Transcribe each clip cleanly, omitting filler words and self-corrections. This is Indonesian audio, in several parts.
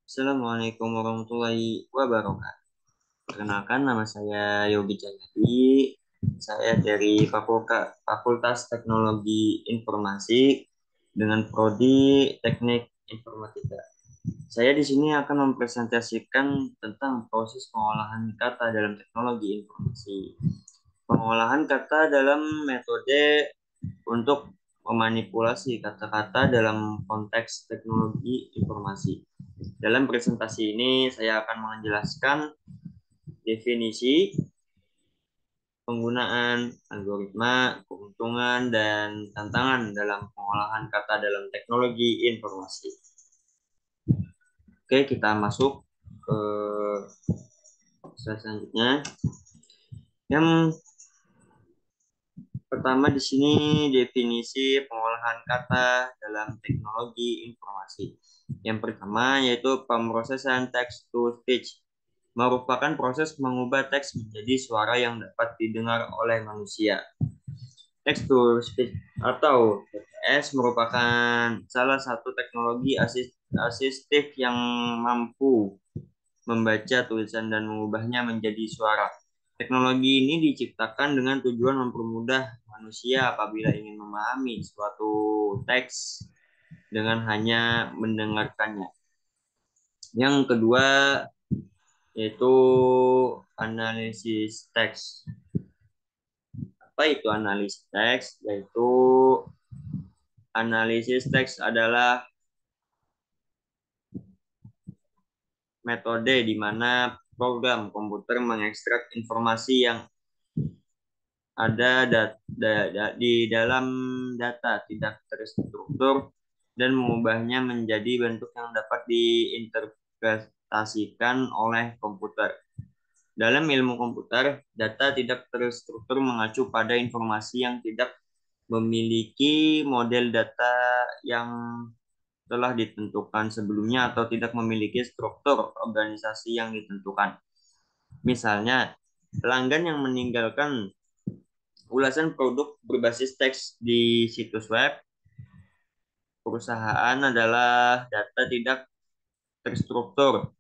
Assalamualaikum warahmatullahi wabarakatuh. Perkenalkan, nama saya Yogi Cahyadi. Saya dari Fakultas Teknologi Informasi dengan prodi Teknik Informatika. Saya di sini akan mempresentasikan tentang proses pengolahan kata dalam teknologi informasi. Pengolahan kata dalam metode untuk memanipulasi kata-kata dalam konteks teknologi informasi. Dalam presentasi ini saya akan menjelaskan definisi, penggunaan, algoritma, keuntungan, dan tantangan dalam pengolahan kata dalam teknologi informasi. Oke, kita masuk ke slide selanjutnya. Yang pertama di sini definisi pengolahan kata dalam teknologi informasi. Yang pertama yaitu pemrosesan text to speech, merupakan proses mengubah teks menjadi suara yang dapat didengar oleh manusia. Text to speech atau TTS merupakan salah satu teknologi asistif yang mampu membaca tulisan dan mengubahnya menjadi suara. Teknologi ini diciptakan dengan tujuan mempermudah manusia apabila ingin memahami suatu teks dengan hanya mendengarkannya. Yang kedua yaitu analisis teks. Apa itu analisis teks? Yaitu analisis teks adalah metode di mana program komputer mengekstrak informasi yang ada di dalam data tidak terstruktur dan mengubahnya menjadi bentuk yang dapat diinterpretasikan oleh komputer. Dalam ilmu komputer, data tidak terstruktur mengacu pada informasi yang tidak memiliki model data yang telah ditentukan sebelumnya atau tidak memiliki struktur organisasi yang ditentukan. Misalnya, pelanggan yang meninggalkan ulasan produk berbasis teks di situs web perusahaan adalah data tidak terstruktur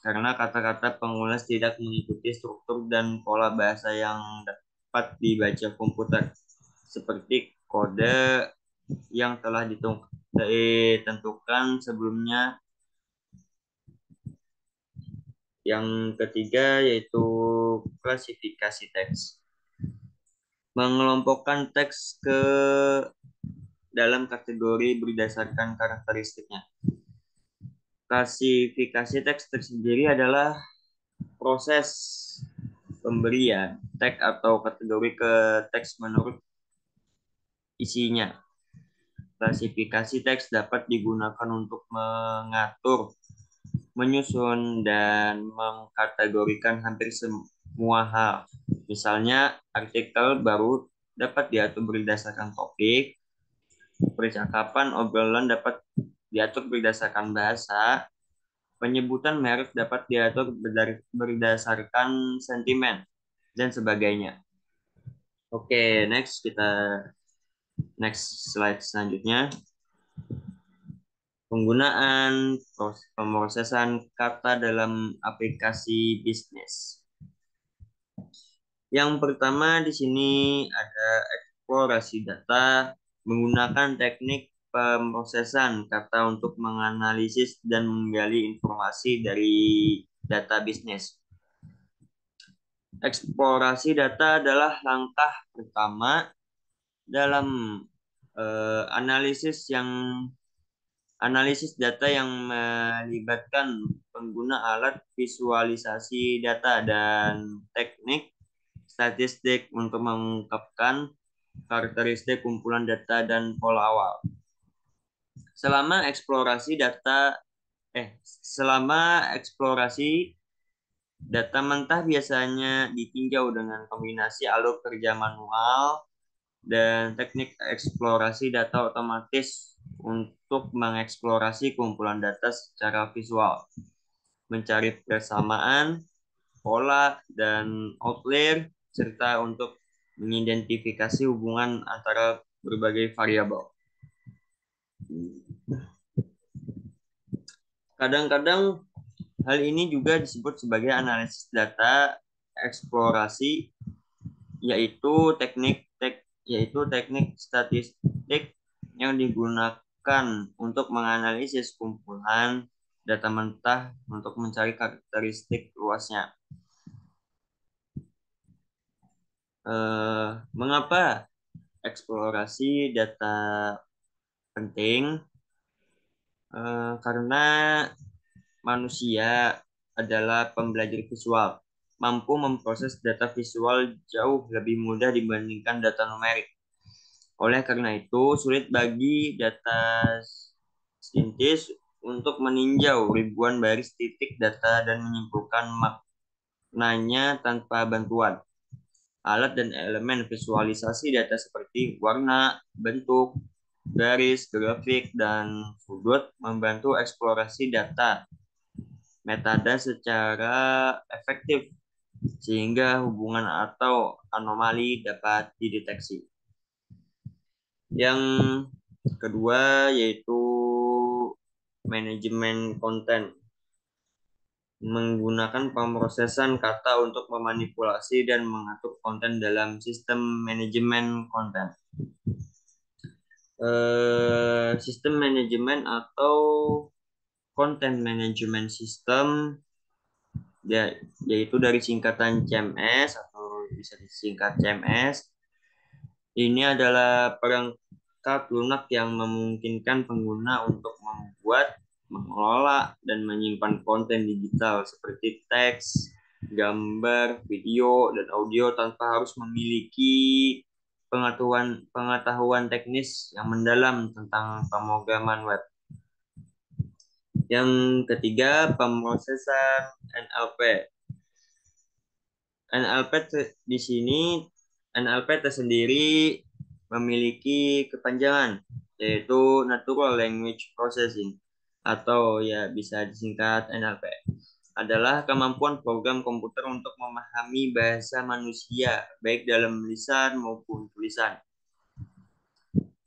karena kata-kata pengulas tidak mengikuti struktur dan pola bahasa yang dapat dibaca komputer, seperti kode yang telah ditentukan sebelumnya. Yang ketiga yaitu klasifikasi teks. Mengelompokkan teks ke dalam kategori berdasarkan karakteristiknya. Klasifikasi teks tersendiri adalah proses pemberian tag atau kategori ke teks menurut isinya. Klasifikasi teks dapat digunakan untuk mengatur, menyusun, dan mengkategorikan hampir semua hal. Misalnya, artikel baru dapat diatur berdasarkan topik, percakapan obrolan dapat diatur berdasarkan bahasa, penyebutan merek dapat diatur berdasarkan sentimen, dan sebagainya. Oke, next slide selanjutnya. Penggunaan pemrosesan kata dalam aplikasi bisnis. Yang pertama di sini ada eksplorasi data menggunakan teknik pemrosesan kata untuk menganalisis dan menggali informasi dari data bisnis. Eksplorasi data adalah langkah pertama dalam analisis data yang melibatkan pengguna alat visualisasi data dan teknik statistik untuk mengungkapkan karakteristik kumpulan data dan pola awal. Selama eksplorasi data mentah biasanya ditinjau dengan kombinasi alur kerja manual dan teknik eksplorasi data otomatis untuk mengeksplorasi kumpulan data secara visual, mencari persamaan, pola, dan outlier, serta untuk mengidentifikasi hubungan antara berbagai variabel. Kadang-kadang hal ini juga disebut sebagai analisis data eksplorasi, yaitu teknik statistik yang digunakan untuk menganalisis kumpulan data mentah untuk mencari karakteristik luasnya. Mengapa eksplorasi data penting? Karena manusia adalah pembelajar visual, mampu memproses data visual jauh lebih mudah dibandingkan data numerik. Oleh karena itu, sulit bagi data saintis untuk meninjau ribuan baris titik data dan menyimpulkan maknanya tanpa bantuan. Alat dan elemen visualisasi data seperti warna, bentuk, garis, grafik, dan sudut membantu eksplorasi data metadata secara efektif sehingga hubungan atau anomali dapat dideteksi. Yang kedua yaitu manajemen konten. Menggunakan pemrosesan kata untuk memanipulasi dan mengatur konten dalam sistem manajemen konten. Sistem manajemen atau content management system yaitu dari singkatan CMS atau bisa disingkat CMS. Ini adalah perangkat lunak yang memungkinkan pengguna untuk membuat, mengelola, dan menyimpan konten digital seperti teks, gambar, video, dan audio tanpa harus memiliki pengetahuan teknis yang mendalam tentang pemrograman web. Yang ketiga, pemrosesan NLP. NLP di sini NLP tersendiri memiliki kepanjangan yaitu Natural Language Processing atau ya bisa disingkat NLP. Adalah kemampuan program komputer untuk memahami bahasa manusia baik dalam lisan maupun tulisan.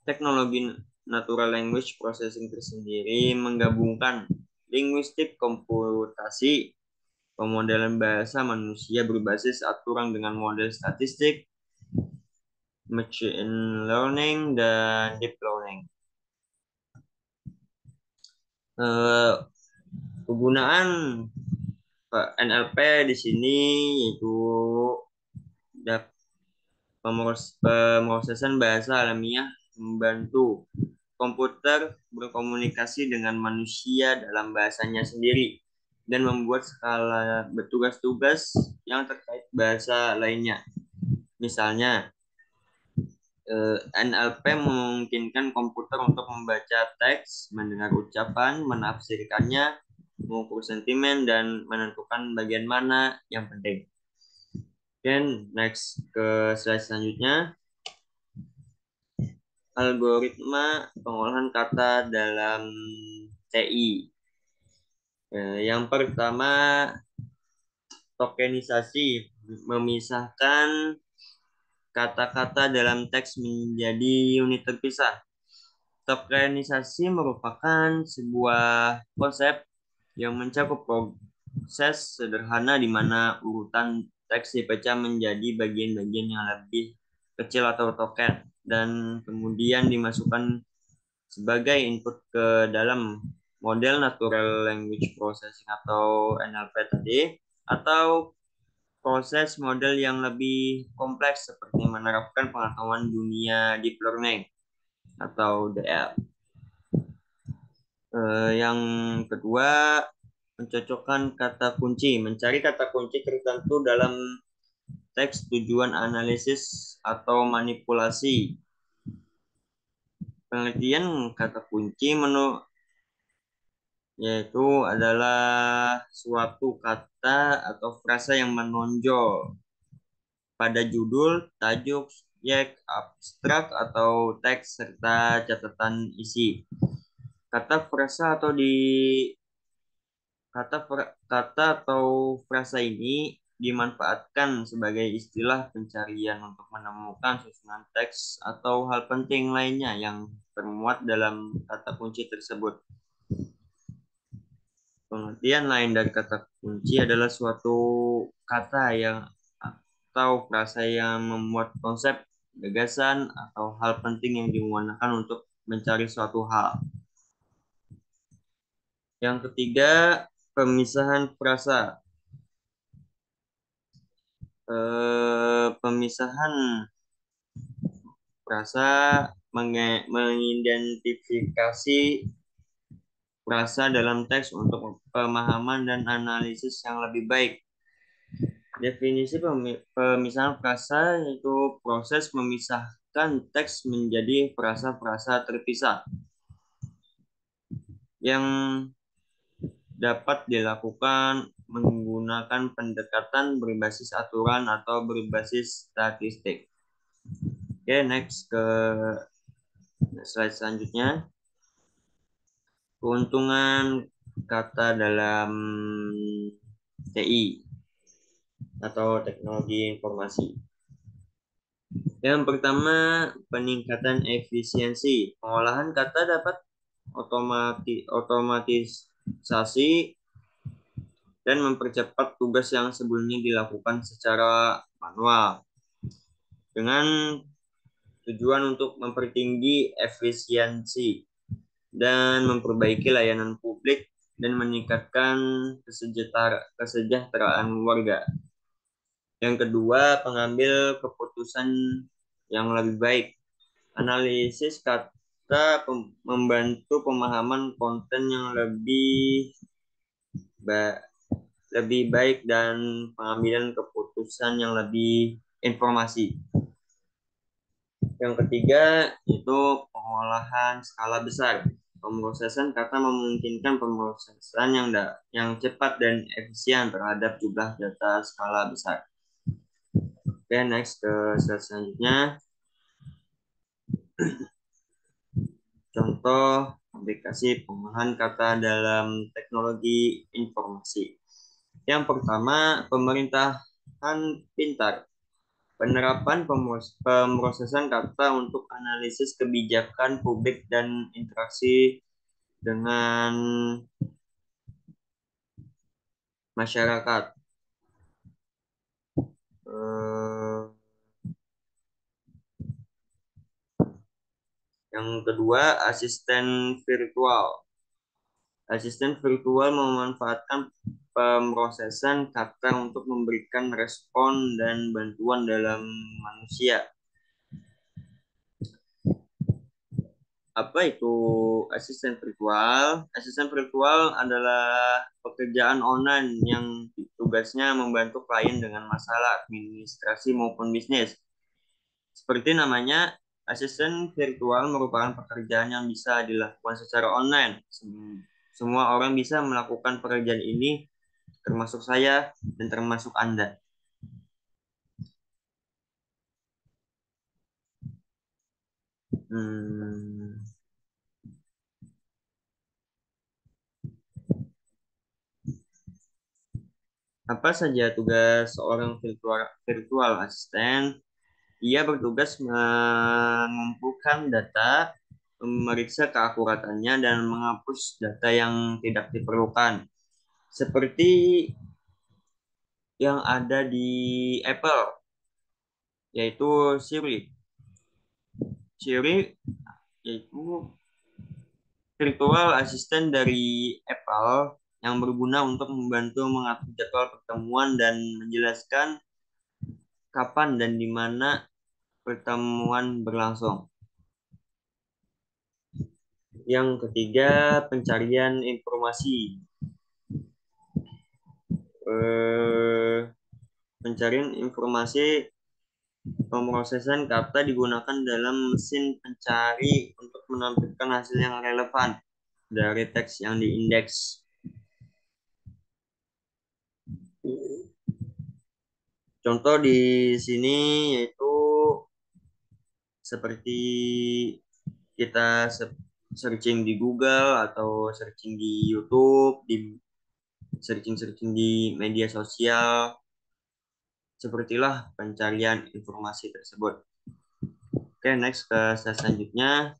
Teknologi Natural Language Processing tersendiri menggabungkan linguistik komputasi, pemodelan bahasa manusia berbasis aturan dengan model statistik, machine learning, dan deep learning. Penggunaan NLP di sini yaitu pemrosesan bahasa alamiah membantu komputer berkomunikasi dengan manusia dalam bahasanya sendiri dan membuat skala tugas-tugas yang terkait bahasa lainnya. Misalnya, NLP memungkinkan komputer untuk membaca teks, mendengar ucapan, menafsirkannya, mengukur sentimen, dan menentukan bagian mana yang penting. Dan next ke slide selanjutnya. Algoritma pengolahan kata dalam TI. Yang pertama, tokenisasi, memisahkan kata-kata dalam teks menjadi unit terpisah. Tokenisasi merupakan sebuah konsep yang mencakup proses sederhana di mana urutan teks dipecah menjadi bagian-bagian yang lebih kecil atau token dan kemudian dimasukkan sebagai input ke dalam model Natural Language Processing atau NLP tadi, atau proses model yang lebih kompleks seperti menerapkan pengetahuan dunia deep learning atau DL. Yang kedua, mencocokkan kata kunci, mencari kata kunci tertentu dalam teks tujuan analisis atau manipulasi. Pengertian kata kunci yaitu adalah suatu kata atau frasa yang menonjol pada judul, tajuk, subjek, abstrak, atau teks serta catatan isi. Kata frasa atau kata atau frasa ini dimanfaatkan sebagai istilah pencarian untuk menemukan susunan teks atau hal penting lainnya yang termuat dalam kata kunci tersebut. Pengertian lain dari kata kunci adalah suatu kata yang atau frasa yang memuat konsep, gagasan, atau hal penting yang digunakan untuk mencari suatu hal. Yang ketiga, pemisahan frasa. Pemisahan frasa mengidentifikasi frasa dalam teks untuk pemahaman dan analisis yang lebih baik. Definisi pemisahan frasa yaitu proses memisahkan teks menjadi frasa-frasa terpisah yang dapat dilakukan menggunakan pendekatan berbasis aturan atau berbasis statistik. Oke, next ke slide selanjutnya. Keuntungan kata dalam TI atau teknologi informasi. Yang pertama, peningkatan efisiensi. Pengolahan kata dapat otomatisasi dan mempercepat tugas yang sebelumnya dilakukan secara manual dengan tujuan untuk mempertinggi efisiensi dan memperbaiki layanan publik dan meningkatkan kesejahteraan warga. Yang kedua, pengambil keputusan yang lebih baik. Analisis kata membantu pemahaman konten yang lebih baik dan pengambilan keputusan yang lebih informasi. Yang ketiga itu pengolahan skala besar. Pemrosesan kata memungkinkan pemrosesan yang cepat dan efisien terhadap jumlah data skala besar. Oke, next ke slide selanjutnya. Contoh aplikasi pengolahan kata dalam teknologi informasi. Yang pertama, pemerintahan pintar. Penerapan pemrosesan kata untuk analisis kebijakan publik dan interaksi dengan masyarakat. Yang kedua, asisten virtual. Asisten virtual memanfaatkan pemrosesan kata untuk memberikan respon dan bantuan dalam manusia. Apa itu asisten virtual? Asisten virtual adalah pekerjaan online yang tugasnya membantu klien dengan masalah administrasi maupun bisnis. Seperti namanya, asisten virtual merupakan pekerjaan yang bisa dilakukan secara online. Semua orang bisa melakukan pekerjaan ini, termasuk saya dan termasuk Anda. Apa saja tugas seorang virtual assistant? Ia bertugas mengumpulkan data, memeriksa keakuratannya, dan menghapus data yang tidak diperlukan. Seperti yang ada di Apple, yaitu Siri. Siri yaitu virtual assistant dari Apple yang berguna untuk membantu mengatur jadwal pertemuan dan menjelaskan kapan dan di mana pertemuan berlangsung. Yang ketiga, pencarian informasi. Pencarian informasi, pemrosesan kata digunakan dalam mesin pencari untuk menampilkan hasil yang relevan dari teks yang diindeks. Contoh di sini yaitu seperti kita searching di Google atau searching di YouTube, di searching di media sosial. sepertilah pencarian informasi tersebut. Oke, next ke slide selanjutnya.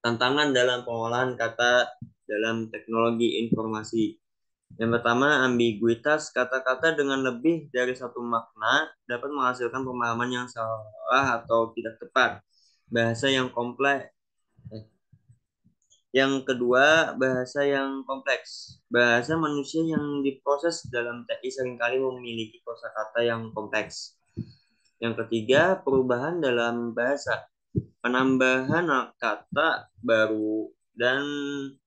Tantangan dalam pengolahan kata dalam teknologi informasi. Yang pertama, ambiguitas kata-kata dengan lebih dari satu makna dapat menghasilkan pemahaman yang salah atau tidak tepat. Bahasa yang kompleks. Yang kedua, bahasa yang kompleks. Bahasa manusia yang diproses dalam TI seringkali memiliki kosakata yang kompleks. Yang ketiga, perubahan dalam bahasa. Penambahan kata baru dan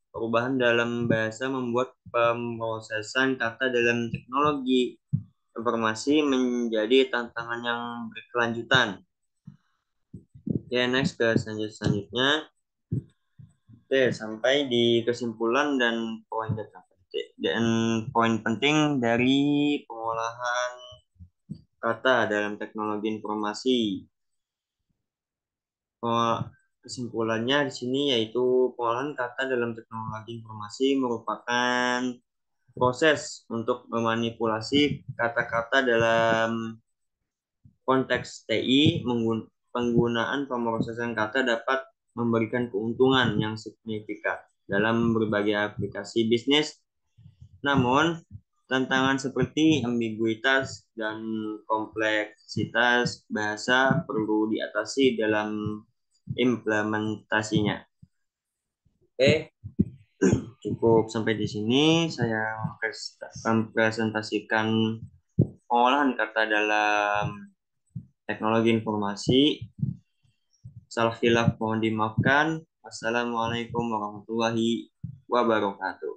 perubahan dalam bahasa membuat pemrosesan kata dalam teknologi informasi menjadi tantangan yang berkelanjutan. Oke, next ke selanjutnya. Oke, sampai di kesimpulan dan poin penting dari pengolahan kata dalam teknologi informasi. Kesimpulannya di sini yaitu pengolahan kata dalam teknologi informasi merupakan proses untuk memanipulasi kata-kata dalam konteks TI. Penggunaan pemrosesan kata dapat memberikan keuntungan yang signifikan dalam berbagai aplikasi bisnis. Namun, tantangan seperti ambiguitas dan kompleksitas bahasa perlu diatasi dalam implementasinya. Oke, cukup sampai di sini. Saya mempresentasikan pengolahan kata dalam teknologi informasi. Salah khilaf mohon dimaafkan. Wassalamualaikum warahmatullahi wabarakatuh.